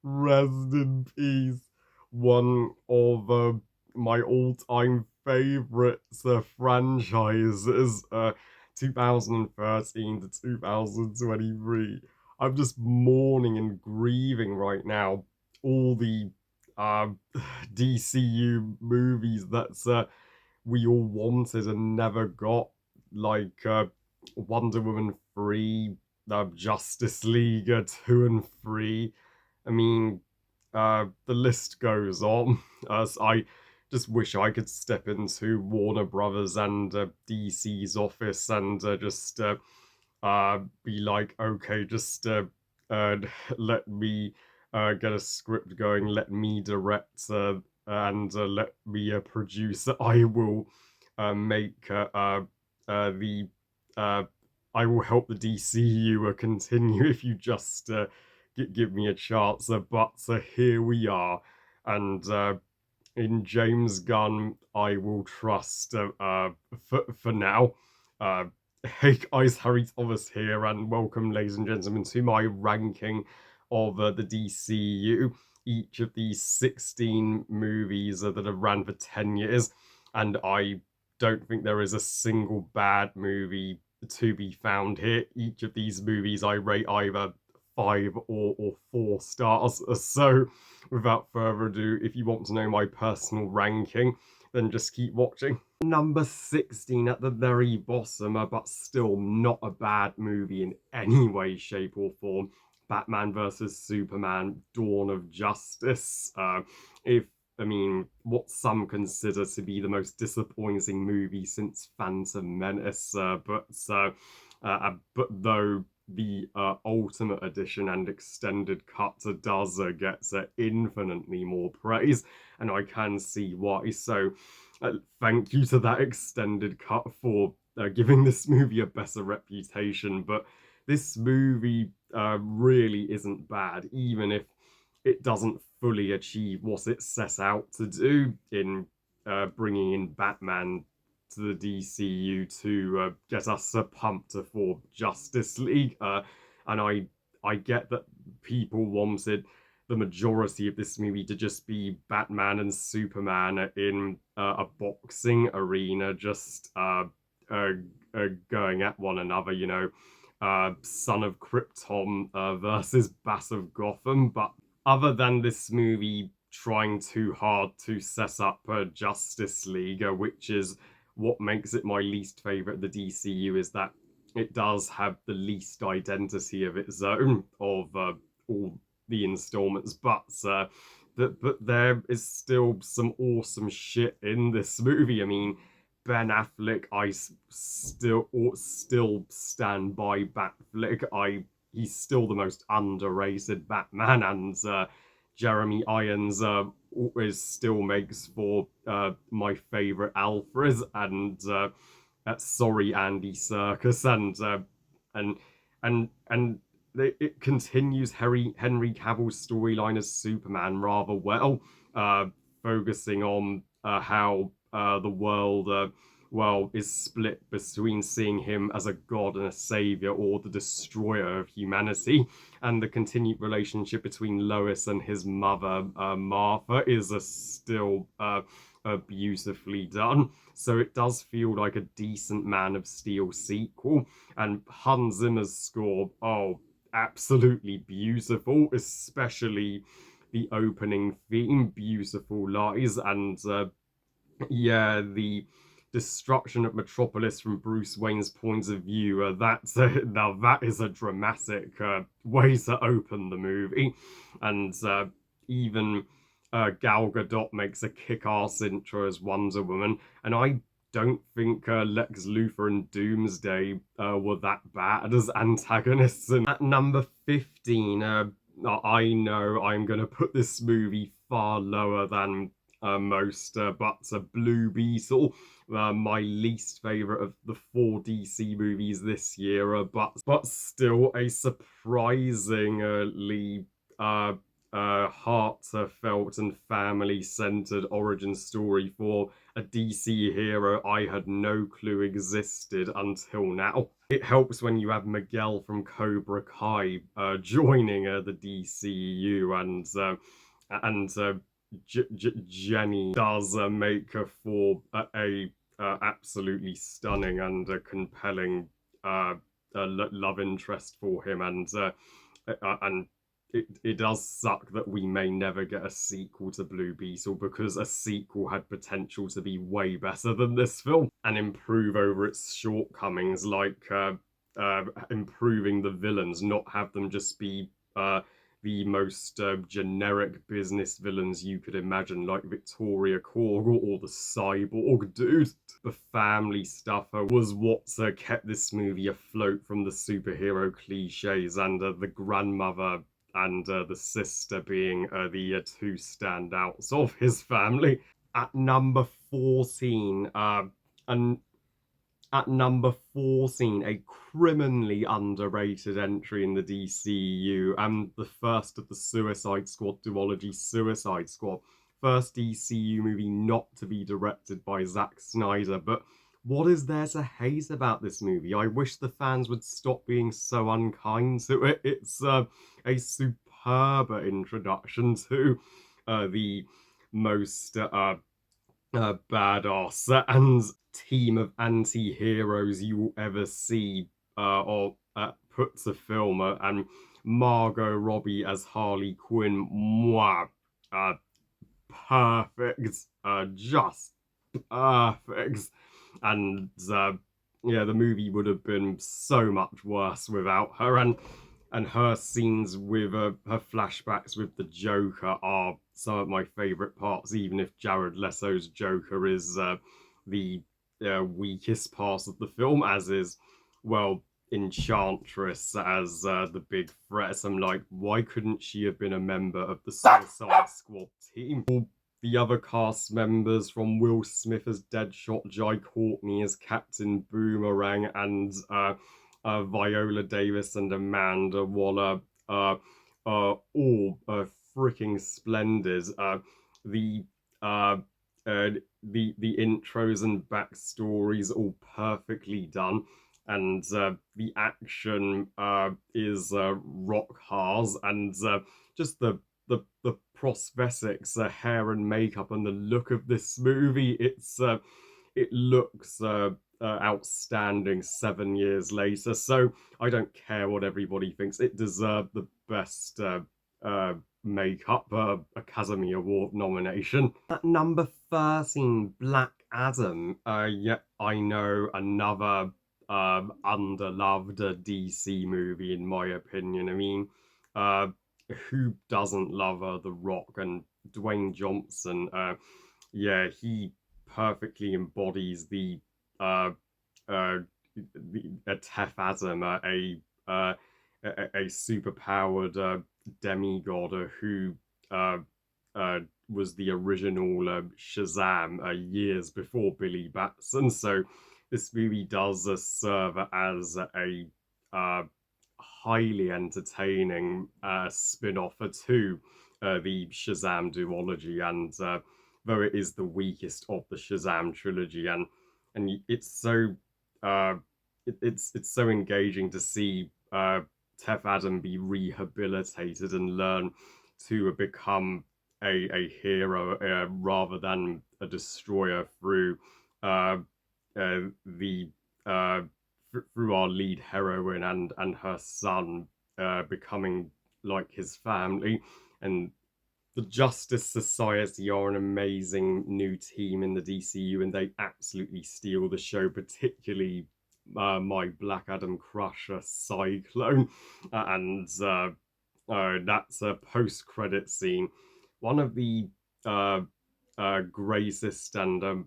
Rest in peace. One of my all-time favorites franchises, 2013 to 2023. I'm just mourning and grieving right now all the uh, DCU movies that we all wanted and never got, like Wonder Woman 3, Justice League 2 and 3. I mean, the list goes on. As I just wish I could step into Warner Brothers and DC's office and just be like, okay, just uh, let me get a script going, let me direct, and let me produce. I will make the I will help the DCU continue if you just give me a chance. But here we are, and in James Gunn, I will trust for now. Uh, hey guys, Harry Thomas here, and welcome, ladies and gentlemen, to my ranking of the DCU. Each of these 16 movies that have ran for 10 years, and I don't think there is a single bad movie to be found here. Each of these movies I rate either 5 or 4 stars. So, without further ado, if you want to know my personal ranking, then just keep watching. Number 16 at the very bottom, but still not a bad movie in any way, shape, or form. Batman vs. Superman, Dawn of Justice. If I mean, what some consider to be the most disappointing movie since Phantom Menace, but though the Ultimate Edition and Extended Cut does get infinitely more praise, and I can see why. So, thank you to that Extended Cut for giving this movie a better reputation. But this movie really isn't bad, even if it doesn't fully achieve what it set out to do in bringing in Batman to the DCU to get us pumped for Justice League. And I get that people wanted the majority of this movie to just be Batman and Superman in a boxing arena, just uh, going at one another, Son of Krypton versus Bat of Gotham. But other than this movie trying too hard to set up a Justice League, which is what makes it my least favorite, the DCU, is that it does have the least identity of its own of all the installments, but there is still some awesome shit in this movie. I mean, Ben Affleck, I still stand by Batfleck. He's still the most underrated Batman, and Jeremy Irons is still makes for my favorite Alfred, and sorry Andy Serkis, and and it continues Henry Cavill's storyline as Superman rather well, focusing on how the world is split between seeing him as a god and a savior, or the destroyer of humanity, and the continued relationship between Lois and his mother Martha is still beautifully done. So it does feel like a decent Man of Steel sequel, and Hans Zimmer's score, oh, absolutely beautiful, especially the opening theme, Beautiful Lies, and yeah, the destruction of Metropolis from Bruce Wayne's point of view. Now that is a dramatic way to open the movie, and even Gal Gadot makes a kick-ass intro as Wonder Woman, and I don't think Lex Luthor and Doomsday were that bad as antagonists. And at number 15, I know I'm going to put this movie far lower than most, but Blue Beetle, my least favorite of the 4 DC movies this year, but still a surprisingly heartfelt and family-centered origin story for a DC hero I had no clue existed until now. It helps when you have Miguel from Cobra Kai joining the DCEU, and Jenny does make her for a absolutely stunning and compelling love interest for him, and it does suck that we may never get a sequel to Blue Beetle, because a sequel had potential to be way better than this film and improve over its shortcomings, like improving the villains, not have them just be the most generic business villains you could imagine, like Victoria Korg or the Cyborg dude. The family stuff was what kept this movie afloat from the superhero cliches, and the grandmother and the sister being the two standouts of his family. At number 14, and at number 14, a criminally underrated entry in the DCEU, and the first of the Suicide Squad duology, Suicide Squad. First DCU movie not to be directed by Zack Snyder, but what is there to hate about this movie? I wish the fans would stop being so unkind to it. It's a superb introduction to the most badass and team of anti-heroes you will ever see or put to film, and Margot Robbie as Harley Quinn, mwah, perfect, just perfect. And yeah, the movie would have been so much worse without her, and her scenes with her flashbacks with the Joker are some of my favourite parts, even if Jared Leto's Joker is the weakest part of the film, as is, well, Enchantress as the big threat. I'm like, why couldn't she have been a member of the Suicide Squad team? The other cast members, from Will Smith as Deadshot, Jai Courtney as Captain Boomerang, and Viola Davis and Amanda Waller, all freaking splendid. The uh, the intros and backstories all perfectly done, and the action is rock hard, and just the prosthetics, hair and makeup, and the look of this movie, it looks outstanding 7 years later. So I don't care what everybody thinks. It deserved the best makeup Academy Award nomination. At number 13, Black Adam. Yeah, I know, another underloved DC movie in my opinion. I mean, who doesn't love The Rock and Dwayne Johnson? Yeah, he perfectly embodies uh, uh, a Tef Adam, uh, a superpowered demigod who uh, was the original Shazam years before Billy Batson. So this movie does serve as a highly entertaining spin-off to the Shazam duology, and though it is the weakest of the Shazam trilogy, and it's so it's so engaging to see Tef Adam be rehabilitated and learn to become a hero rather than a destroyer through the through our lead heroine and her son becoming like his family. And the Justice Society are an amazing new team in the DCU, and they absolutely steal the show, particularly my Black Adam crusher, Cyclone. And that's a post-credit scene. One of the greatest and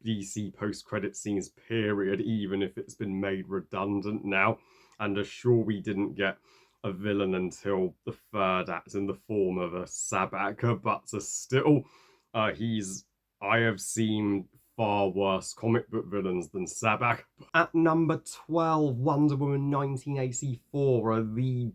DC post-credit scenes, period, even if it's been made redundant now. And sure, we didn't get a villain until the third act in the form of a Sabak, but still, I have seen far worse comic book villains than Sabak. At number 12, Wonder Woman 1984, the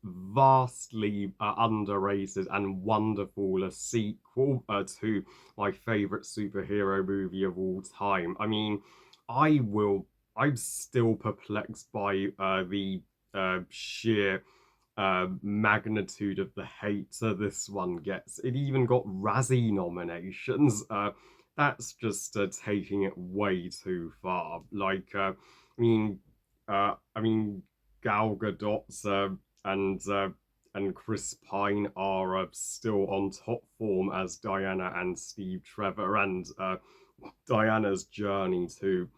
vastly underrated and wonderful a sequel to my favorite superhero movie of all time. I mean, I will. I'm still perplexed by the sheer magnitude of the hate this one gets. It even got Razzie nominations. That's just taking it way too far. I mean, Gal Gadot's and Chris Pine are still on top form as Diana and Steve Trevor, and Diana's journey to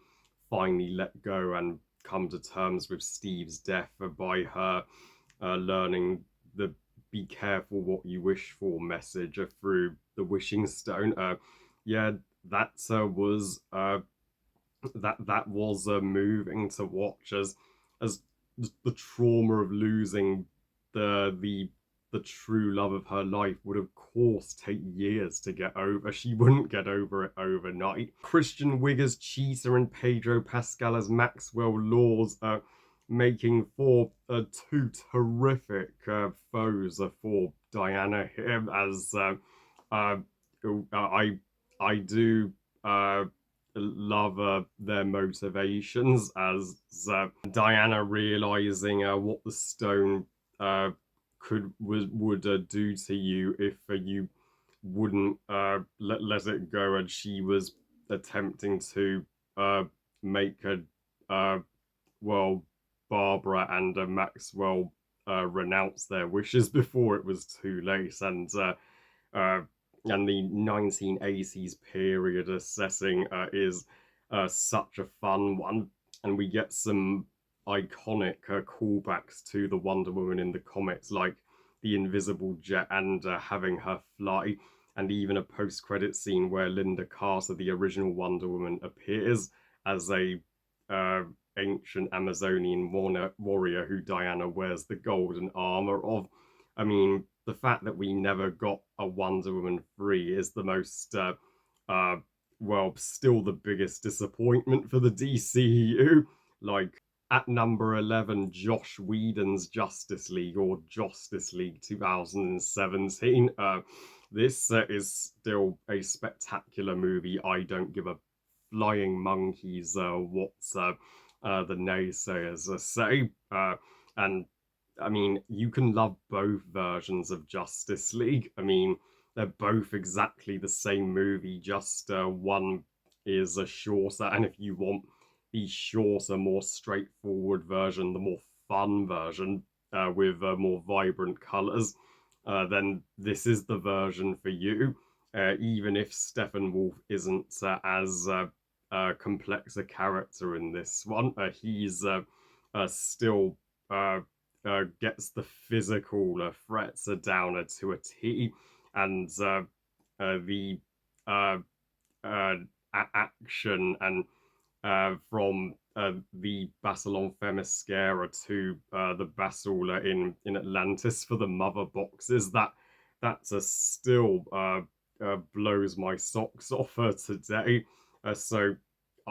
finally let go and come to terms with Steve's death by her learning the "be careful what you wish for" message through the wishing stone. Yeah, that was that was moving to watch as the trauma of losing the the true love of her life would of course take years to get over. She wouldn't get over it overnight. Christian Wiig as Cheetah and Pedro Pascal as Maxwell Laws, making for two terrific foes for Diana here. As uh, I do love their motivations, as Diana realizing what the stone would do to you if you wouldn't let it go, and she was attempting to make a well, Barbara and Maxwell renounce their wishes before it was too late, uh, and the 1980s period assessing is such a fun one, and we get some iconic callbacks to the Wonder Woman in the comics, like the invisible jet and having her fly, and even a post-credit scene where Linda Carter, the original Wonder Woman, appears as a uh, ancient Amazonian warrior who Diana wears the golden armor of. I mean, the fact that we never got a Wonder Woman 3 is the most, well, still the biggest disappointment for the DCEU. Like, at number 11, Josh Whedon's Justice League, or Justice League 2017. This is still a spectacular movie. I don't give a flying monkeys what the naysayers say. And I mean, you can love both versions of Justice League. I mean, they're both exactly the same movie, just one is a shorter. And if you want the shorter, more straightforward version, the more fun version with more vibrant colors, then this is the version for you. Even if Steppenwolf isn't as complex a character in this one, he's still gets the physical threats down to a T, and the uh, action and from the battle on Themyscira to the battle in Atlantis for the mother boxes, that's a still blows my socks off today. So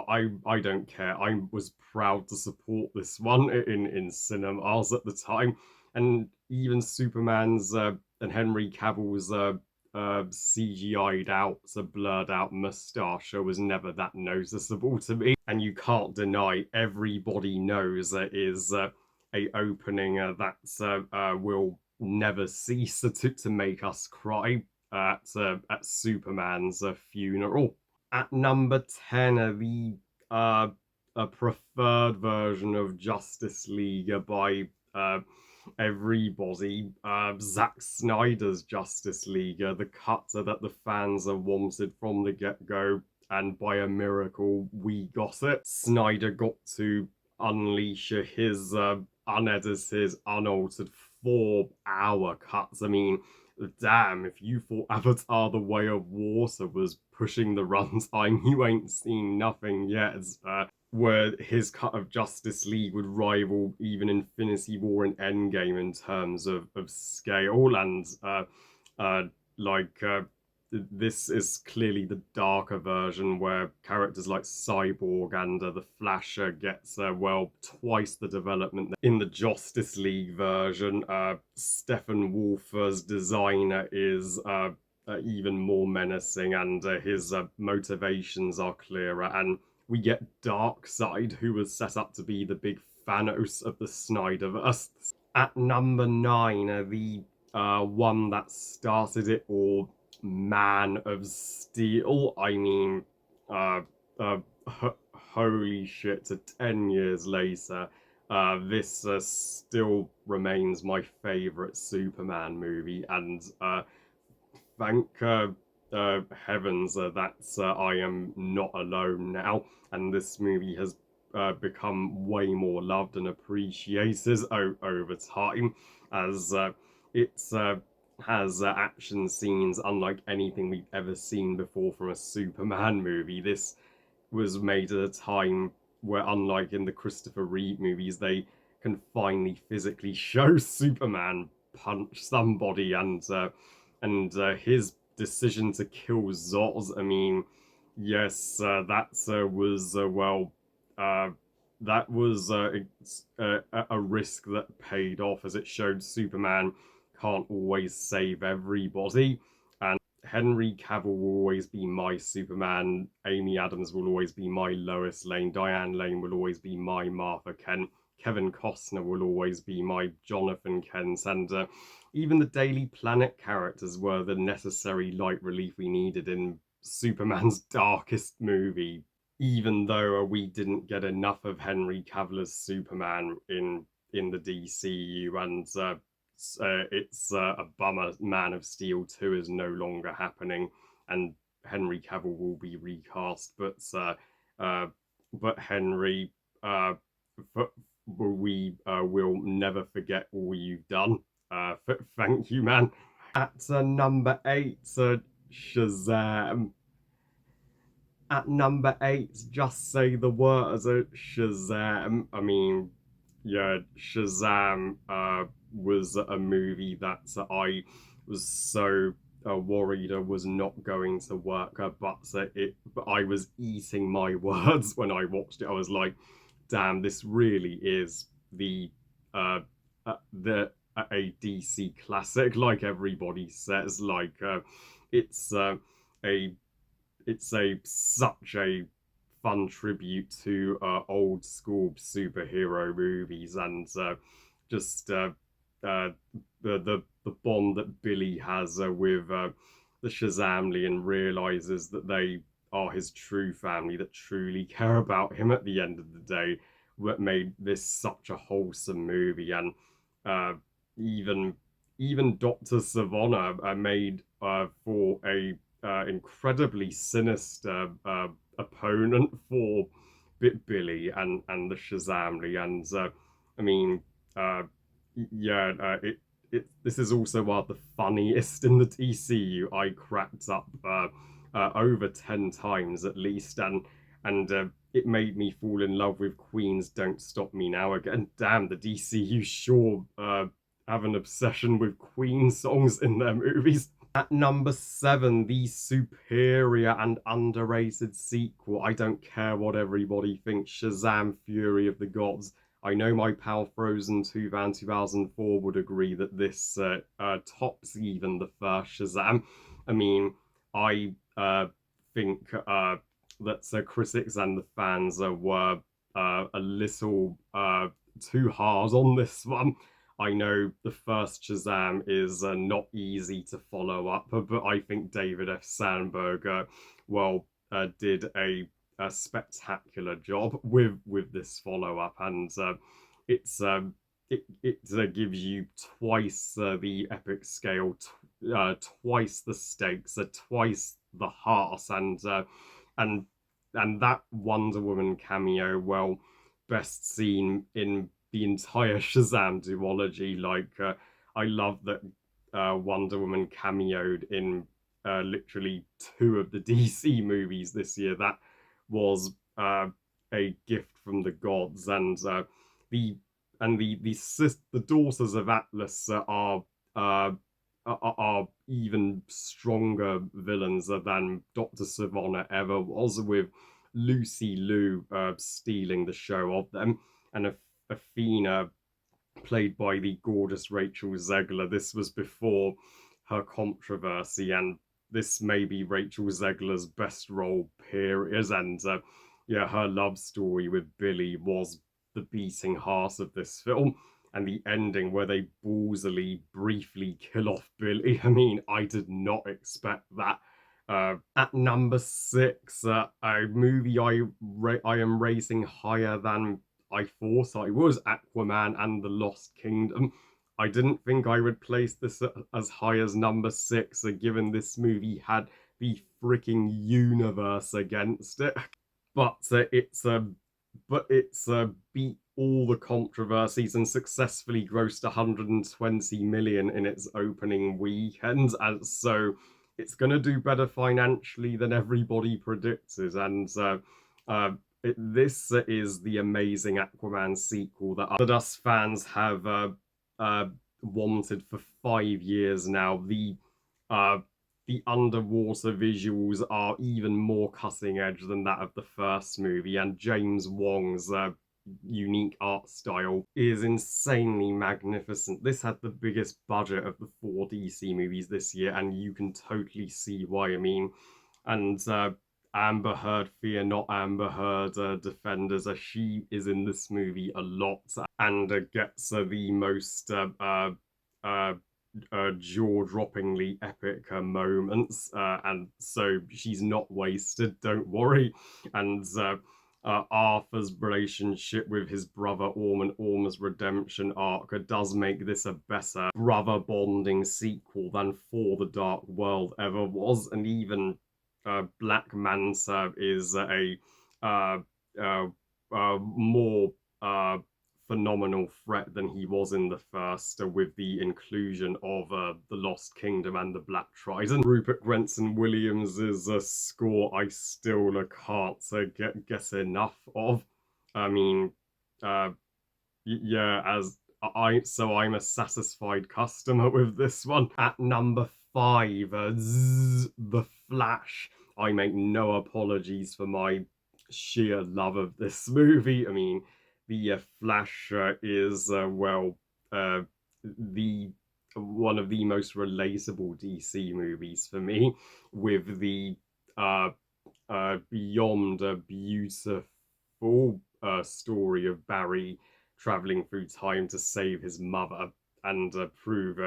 I don't care. I was proud to support this one in cinemas at the time, and even Superman's and Henry Cavill's CGI'd out, so blurred out mustache was never that noticeable to me. And you can't deny, everybody knows is a opening that will never cease to make us cry at Superman's funeral. At number 10, the uh, a preferred version of Justice League by everybody, Zack Snyder's Justice League, the cut that the fans wanted from the get-go, and by a miracle, we got it. Snyder got to unleash his unedited, unaltered 4-hour cuts. I mean, damn, if you thought Avatar The Way of Water was pushing the runtime, you ain't seen nothing yet. Where his cut of Justice League would rival even Infinity War and Endgame in terms of scale, and uh, like this is clearly the darker version where characters like Cyborg and the Flasher gets well twice the development in the Justice League version. Stephen Wolfer's designer is even more menacing, and his motivations are clearer. And we get Darkseid, who was set up to be the big Thanos of the Snyderverse. At number nine, the one that started it all, Man of Steel. I mean, uh, uh, holy shit! 10 years later, this still remains my favorite Superman movie, and thank heavens that I am not alone now, and this movie has become way more loved and appreciated over time, as it has action scenes unlike anything we've ever seen before from a Superman movie. This was made at a time where, unlike in the Christopher Reeve movies, they can finally physically show Superman punch somebody, and his decision to kill Zod. I mean, yes, that was well, uh, that was a risk that paid off, as it showed Superman can't always save everybody. And Henry Cavill will always be my Superman. Amy Adams will always be my Lois Lane. Diane Lane will always be my Martha Kent. Kevin Costner will always be my Jonathan Kent. And even the Daily Planet characters were the necessary light relief we needed in Superman's darkest movie. Even though we didn't get enough of Henry Cavill as Superman in the DCU, and it's a bummer. Man of Steel 2 is no longer happening, and Henry Cavill will be recast. Uh, but Henry, uh, we will never forget all you've done. Thank you, man. At number eight, Shazam. At number eight, just say the words, Shazam. I mean, yeah, Shazam was a movie that I was so worried was not going to work, but I was eating my words when I watched it. I was like, damn, this really is uh, the a DC classic, like everybody says. It's a it's a such a fun tribute to old school superhero movies, and just uh, the bond that Billy has with the Shazamly, and realizes that they are his true family that truly care about him at the end of the day. What made this such a wholesome movie, and uh, even even Doctor Savannah made for a incredibly sinister opponent for Billy and the Shazamly, and I mean, uh, yeah, this is also one of the funniest in the DCU. I cracked up over 10 times at least, and it made me fall in love with Queen's "Don't Stop Me Now" again. Damn, the DCU sure have an obsession with Queen songs in their movies. At number seven, the superior and underrated sequel. I don't care what everybody thinks. Shazam! Fury of the Gods. I know my pal Frozen 2 Van 2004 would agree that this tops even the first Shazam. I mean, I think that critics and the fans were a little too hard on this one. I know the first Shazam is not easy to follow up, but I think David F. Sandberg, did a spectacular job with this follow up, and it's it gives you twice the epic scale, twice the stakes, twice the heart, and and that Wonder Woman cameo, well, best seen in the entire Shazam duology. I love that Wonder Woman cameoed in literally two of the DC movies this year. That was a gift from the gods, and the the daughters of Atlas are are even stronger villains than Dr. Sivana ever was, with Lucy Liu stealing the show of them, and Athena, played by the gorgeous Rachel Zegler. This was before her controversy, and this may be Rachel Zegler's best role, period. And yeah, her love story with Billy was the beating heart of this film. And the ending where they ballsily briefly kill off Billy. I mean, I did not expect that. At number six, a movie I am raising higher than I thought I was, Aquaman and the Lost Kingdom. I didn't think I would place this as high as number six, given this movie had the freaking universe against it. But it's beat all the controversies and successfully grossed 120 million in its opening weekend, and so it's going to do better financially than everybody predicted. And this is the amazing Aquaman sequel that us fans have uh, wanted for 5 years now. Uh, the underwater visuals are even more cutting edge than that of the first movie, and James Wong's unique art style is insanely magnificent. This had the biggest budget of the four DC movies this year, and you can totally see why. I mean, and Amber Heard, Fear Not Amber Heard, Defenders, she is in this movie a lot, and gets the most jaw-droppingly epic moments, and so she's not wasted. Don't worry. And Arthur's relationship with his brother Orm, Orm's redemption arc, does make this a better brother bonding sequel than For the Dark World ever was, and even Black Manta is a uh, more phenomenal threat than he was in the first, with the inclusion of the Lost Kingdom and the Black Trident. Rupert Gregson Williams's score I still can't get enough of. I mean, uh, yeah, I'm a satisfied customer with this one. At number five, The Flash. I make no apologies for my sheer love of this movie. I mean, the Flash is uh, the one of the most relatable DC movies for me, with the uh, beyond a beautiful story of Barry traveling through time to save his mother and prove,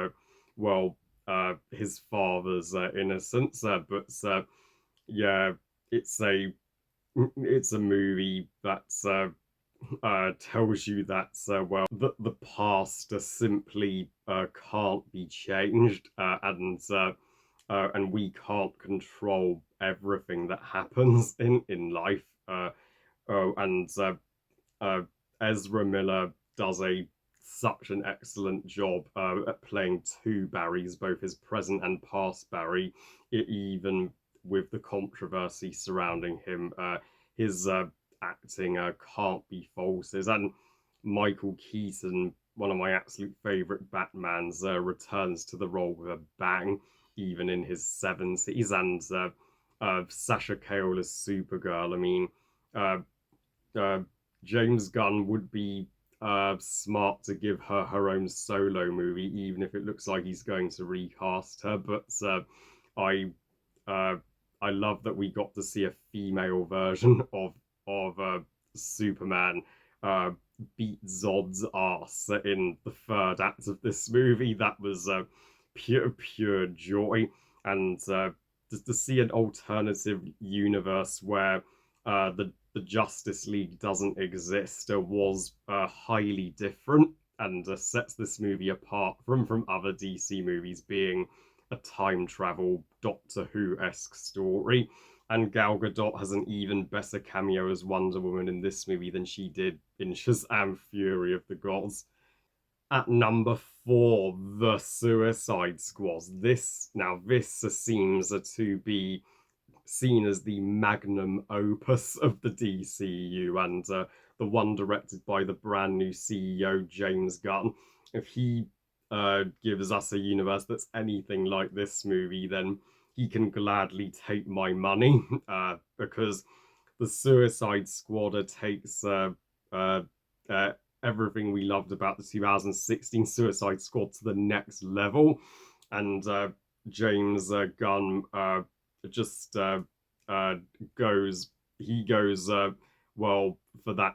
his father's innocence. But yeah, it's a it's a movie that tells you that the past simply can't be changed, and we can't control everything that happens in life. And Ezra Miller does a such an excellent job at playing two Barrys, both his present and past Barry, even with the controversy surrounding him. His acting can't be faulted, and Michael Keaton, one of my absolute favorite Batmans, returns to the role with a bang, even in his 70s. And Sasha Cale as Supergirl. I mean, uh, uh, James Gunn would be smart to give her her own solo movie, even if it looks like he's going to recast her. But I uh, I love that we got to see a female version of Superman beat Zod's ass in the third act of this movie. That was pure joy, and just to see an alternative universe where the Justice League doesn't exist was highly different, and sets this movie apart from other DC movies, being a time travel Doctor Who-esque story. And Gal Gadot has an even better cameo as Wonder Woman in this movie than she did in Shazam: Fury of the Gods. At number four, The Suicide Squad. This seems to be seen as the magnum opus of the DCEU, and the one directed by the brand new CEO James Gunn. If he gives us a universe that's anything like this movie, then he can gladly take my money, because the Suicide Squad takes uh, uh, everything we loved about the 2016 Suicide Squad to the next level, and James Gunn just uh, goes he goes well for that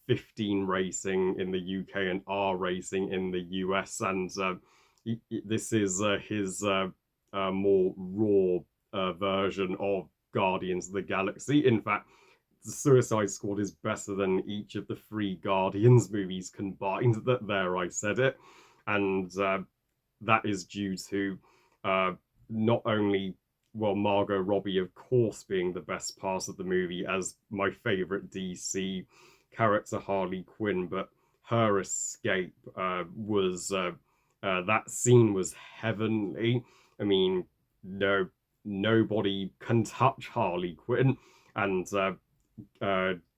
15 racing in the UK and R racing in the US, and this is his more raw version of Guardians of the Galaxy. In fact, the Suicide Squad is better than each of the three Guardians movies combined. That there, I said it, and that is due to uh, not only Margot Robbie, of course, being the best part of the movie as my favorite DC character Harley Quinn, but her escape was that scene was heavenly. I mean, no, nobody can touch Harley Quinn, and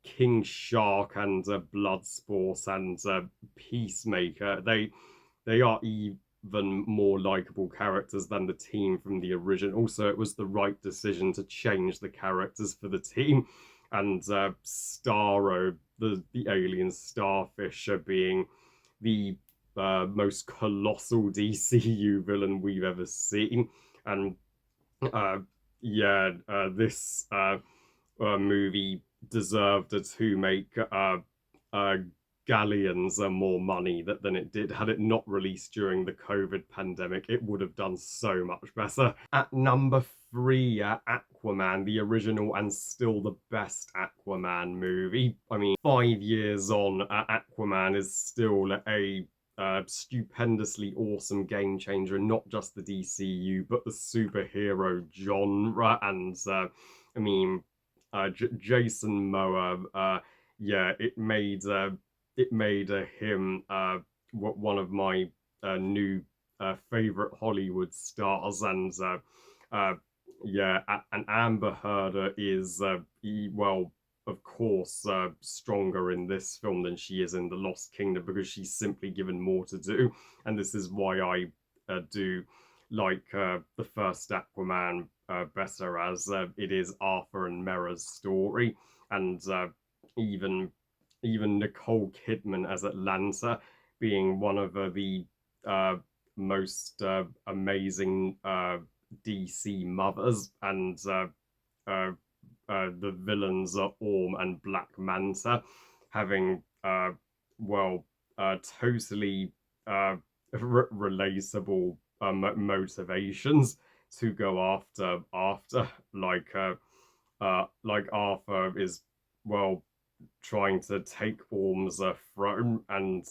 King Shark and Bloodsport and Peacemaker, they are even more likable characters than the team from the original. So it was the right decision to change the characters for the team. And Starro, the alien starfish, being the most colossal DCU villain we've ever seen. And uh, yeah, this movie deserved to make uh, galleons more money than it did. Had it not released during the COVID pandemic, it would have done so much better. At number 3, Aquaman, the original and still the best Aquaman movie. I mean, 5 years on, Aquaman is still a stupendously awesome game changer, not just the DCU, but the superhero genre. And I mean, Jason Momoa, yeah, it made him one of my new favorite Hollywood stars, and uh, yeah, and Amber Heard is well, of course, stronger in this film than she is in The Lost Kingdom because she's simply given more to do, and this is why I do like the first Aquaman better, as it is Arthur and Mera's story, and even Nicole Kidman as Atlanta being one of the uh, most amazing DC mothers, and uh, the villains are Orm and Black Manta, having well totally relatable motivations to go after like Arthur is well trying to take Orm's throne, and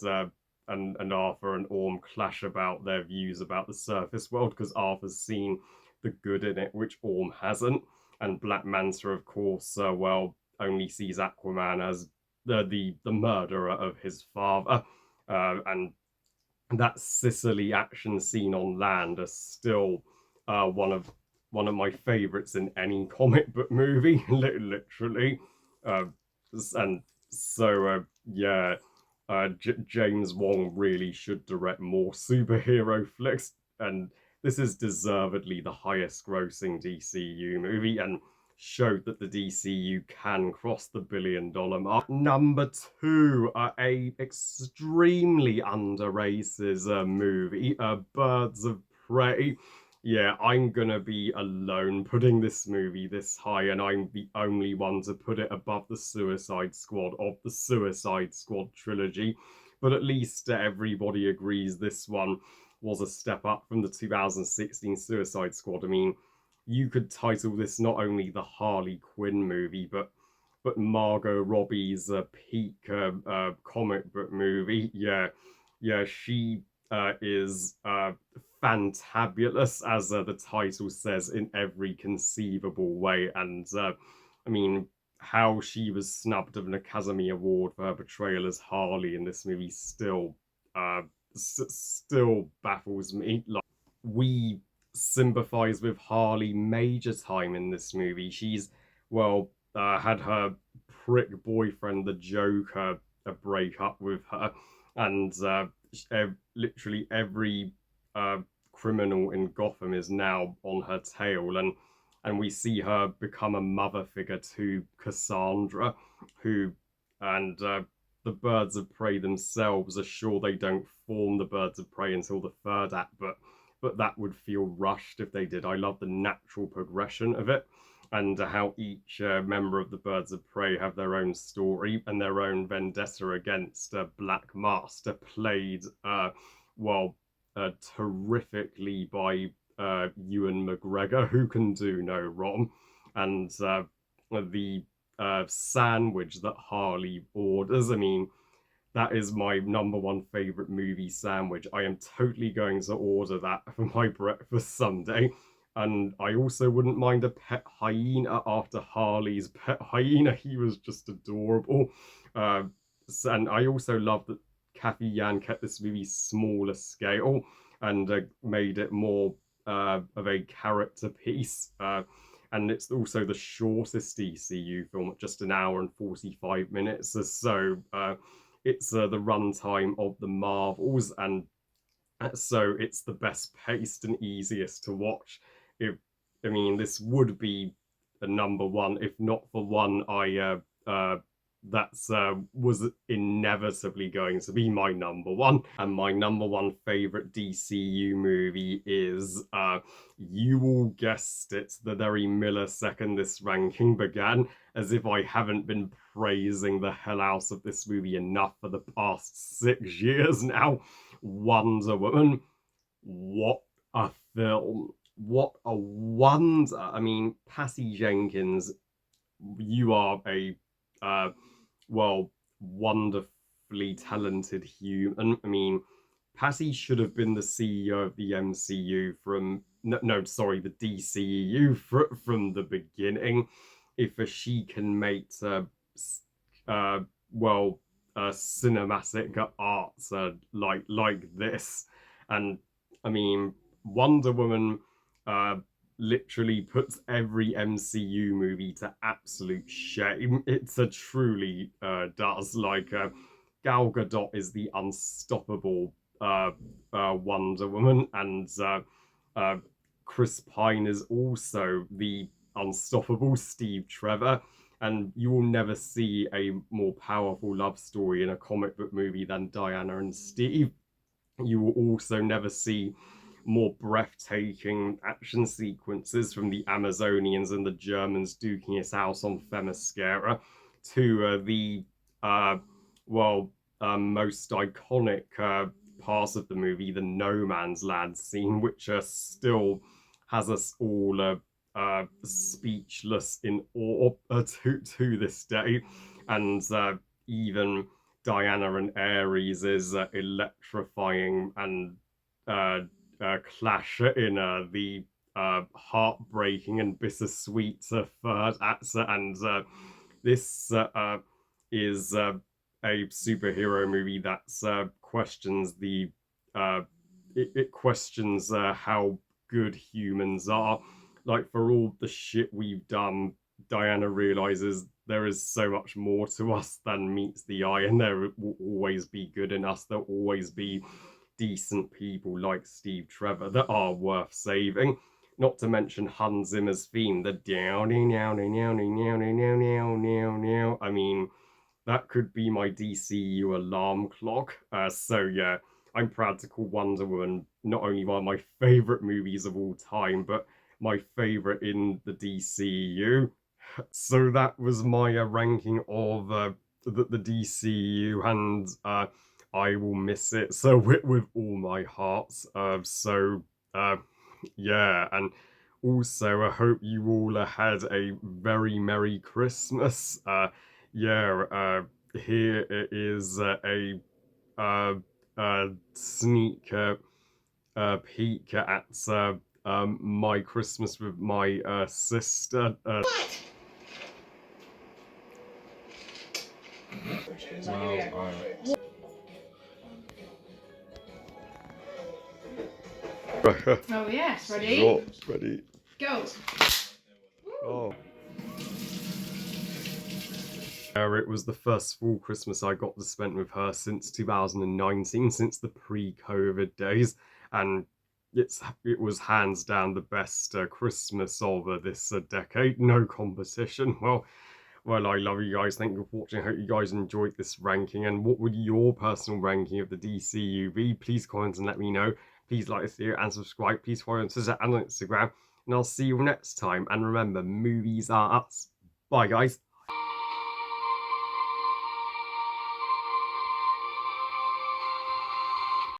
Arthur and Orm clash about their views about the surface world because Arthur's seen the good in it, which Orm hasn't, and Black Manta, of course, well, only sees Aquaman as the murderer of his father, and that Sicily action scene on land is still one of my favorites in any comic book movie, literally. Uh, and so yeah, James Wong really should direct more superhero flicks, and this is deservedly the highest grossing DCU movie, and showed that the DCU can cross the $1 billion mark. Number 2, a extremely underrated movie, Birds of Prey. Yeah, I'm gonna be alone putting this movie this high, and I'm the only one to put it above the Suicide Squad of the Suicide Squad trilogy. But at least everybody agrees this one was a step up from the 2016 Suicide Squad. I mean, you could title this not only the Harley Quinn movie, but Margot Robbie's peak comic book movie. Yeah, yeah, she is fantabulous, as the title says, in every conceivable way. And I mean, how she was snubbed of an Academy Award for her portrayal as Harley in this movie still still baffles me. Like, we sympathize with Harley major time in this movie. She's well had her prick boyfriend, the Joker, break up with her, and literally every criminal in Gotham is now on her tail, and we see her become a mother figure to Cassandra, who and the birds of prey themselves are sure they don't form the birds of prey until the third act, but that would feel rushed if they did. I love the natural progression of it, and how each member of the birds of prey have their own story and their own vendetta against Black Master, played well terrifically by Ewan McGregor, who can do no wrong, and the sandwich that Harley orders. I mean, that is my number one favorite movie sandwich. I am totally going to order that for my breakfast someday. And I also wouldn't mind a pet hyena after Harley's pet hyena. He was just adorable. And I also love that Kathy Yan kept this movie smaller scale and made it more of a character piece. And it's also the shortest DCU film, just an hour and 45 minutes or so. It's the runtime of the Marvels, and so it's the best paced and easiest to watch. If I mean, this would be a number one, if not for one that's was inevitably going to be my number one. And my number one favorite DCU movie is you all guessed it, the very millisecond this ranking began, as if I haven't been praising the hell out of this movie enough for the past 6 years now. Wonder Woman. What a film. What a wonder. I mean, Patty Jenkins, you are a well, wonderfully talented human. I mean, Patty should have been the CEO of the MCU from no, sorry, the DCEU from the beginning. If she can make uh well cinematic arts like this, and I mean, Wonder Woman literally puts every MCU movie to absolute shame. It's a truly does. Like Gal Gadot is the unstoppable Wonder Woman, and uh, Chris Pine is also the unstoppable Steve Trevor. And you will never see a more powerful love story in a comic book movie than Diana and Steve. You will also never see more breathtaking action sequences from the Amazonians and the Germans duking it out on Themyscira to the well most iconic part of the movie, the No Man's Land scene, which still has us all speechless in awe to this day, and even Diana and Ares is electrifying and clash in the heartbreaking and bittersweet third act, and this is a superhero movie that questions the it questions how good humans are. Like, for all the shit we've done, Diana realizes there is so much more to us than meets the eye, and there will always be good in us. There'll always be decent people like Steve Trevor that are worth saving. Not to mention Hans Zimmer's theme, the downy now now now now now now now now. I mean, that could be my DCU alarm clock. So yeah, I'm proud to call Wonder Woman not only one of my favorite movies of all time, but my favorite in the DCU. So that was my ranking of the DCU, and I will miss it so with all my heart. Uh, yeah, and also I hope you all had a very Merry Christmas. Yeah, here it is uh, sneak peek at my Christmas with my sister. Well, Alright. Oh yes, ready? Ready? Go. Oh. It was the first full Christmas I got to spend with her since 2019, since the pre-COVID days, and it was hands down the best Christmas of this decade. No competition. Well, I love you guys. Thank you for watching. I hope you guys enjoyed this ranking. And what would your personal ranking of the DCU be? Please comment and let me know. Please like this video and subscribe. Please follow on Twitter and on Instagram. And I'll see you next time. And remember, movies are us. Bye, guys.